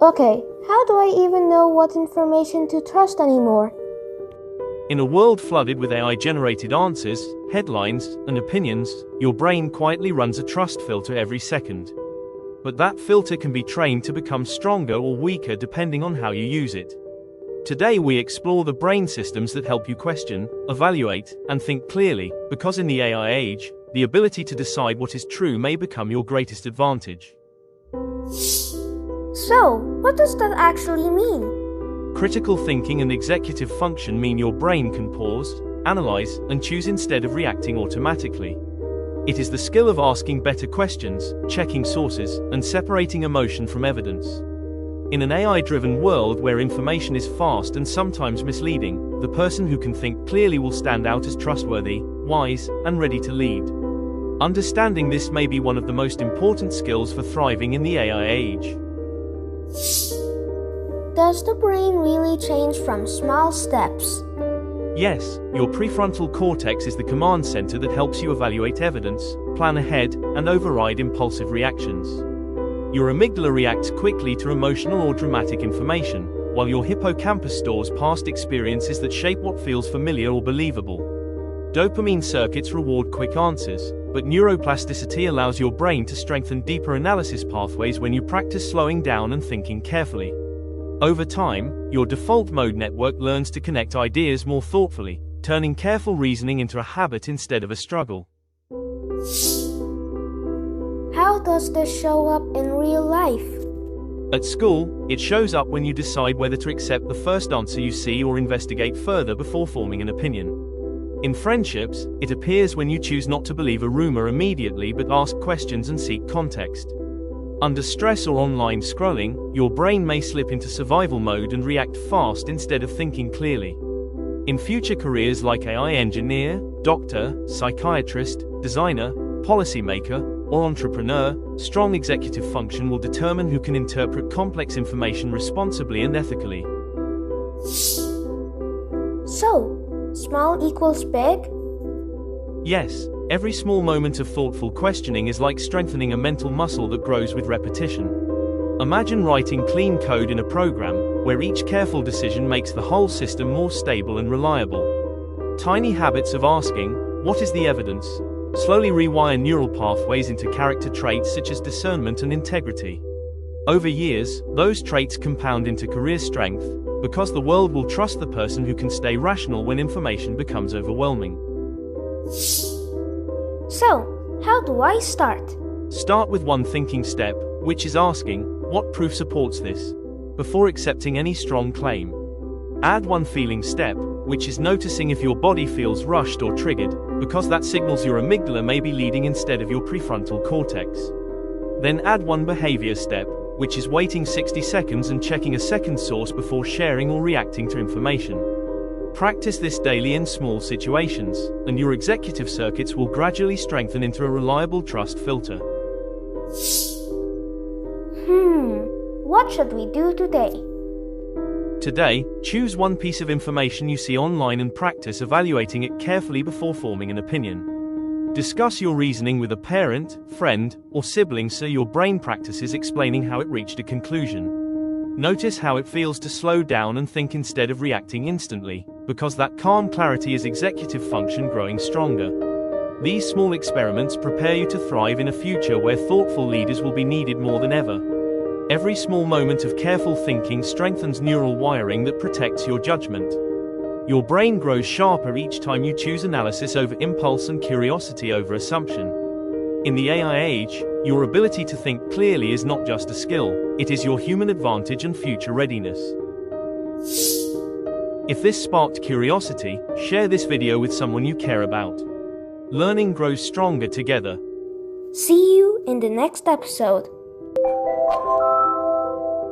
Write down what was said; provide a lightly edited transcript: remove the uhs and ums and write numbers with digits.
Okay, how do I even know what information to trust anymore? In a world flooded with AI-generated answers, headlines, and opinions, your brain quietly runs a trust filter every second. But that filter can be trained to become stronger or weaker depending on how you use it. Today we explore the brain systems that help you question, evaluate, and think clearly, because in the AI age, the ability to decide what is true may become your greatest advantage. So, what does that actually mean? Critical thinking and executive function mean your brain can pause, analyze, and choose instead of reacting automatically. It is the skill of asking better questions, checking sources, and separating emotion from evidence. In an AI-driven world where information is fast and sometimes misleading, the person who can think clearly will stand out as trustworthy, wise, and ready to lead. Understanding this may be one of the most important skills for thriving in the AI age. Does the brain really change from small steps? Yes, your prefrontal cortex is the command center that helps you evaluate evidence, plan ahead, and override impulsive reactions. Your amygdala reacts quickly to emotional or dramatic information, while your hippocampus stores past experiences that shape what feels familiar or believable. Dopamine circuits reward quick answers, but neuroplasticity allows your brain to strengthen deeper analysis pathways when you practice slowing down and thinking carefully. Over time, your default mode network learns to connect ideas more thoughtfully, turning careful reasoning into a habit instead of a struggle. How does this show up in real life? At school, it shows up when you decide whether to accept the first answer you see or investigate further before forming an opinion. In friendships, it appears when you choose not to believe a rumor immediately but ask questions and seek context. Under stress or online scrolling, your brain may slip into survival mode and react fast instead of thinking clearly. In future careers like AI engineer, doctor, psychiatrist, designer, policymaker, or entrepreneur, strong executive function will determine who can interpret complex information responsibly and ethically. So, small equals big? Yes, every small moment of thoughtful questioning is like strengthening a mental muscle that grows with repetition. Imagine writing clean code in a program, where each careful decision makes the whole system more stable and reliable. Tiny habits of asking, "What is the evidence?" slowly rewire neural pathways into character traits such as discernment and integrity. Over years, those traits compound into career strength, because the world will trust the person who can stay rational when information becomes overwhelming. So, how do I start? Start with one thinking step, which is asking, "What proof supports this?" before accepting any strong claim. Add one feeling step, which is noticing if your body feels rushed or triggered, because that signals your amygdala may be leading instead of your prefrontal cortex. Then add one behavior step, which is waiting 60 seconds and checking a second source before sharing or reacting to information. Practice this daily in small situations, and your executive circuits will gradually strengthen into a reliable trust filter. What should we do today? Today, choose one piece of information you see online and practice evaluating it carefully before forming an opinion. Discuss your reasoning with a parent, friend, or sibling so your brain practices explaining how it reached a conclusion. Notice how it feels to slow down and think instead of reacting instantly, because that calm clarity is executive function growing stronger. These small experiments prepare you to thrive in a future where thoughtful leaders will be needed more than ever. Every small moment of careful thinking strengthens neural wiring that protects your judgment. Your brain grows sharper each time you choose analysis over impulse and curiosity over assumption. In the AI age, your ability to think clearly is not just a skill, it is your human advantage and future readiness. If this sparked curiosity, share this video with someone you care about. Learning grows stronger together. See you in the next episode.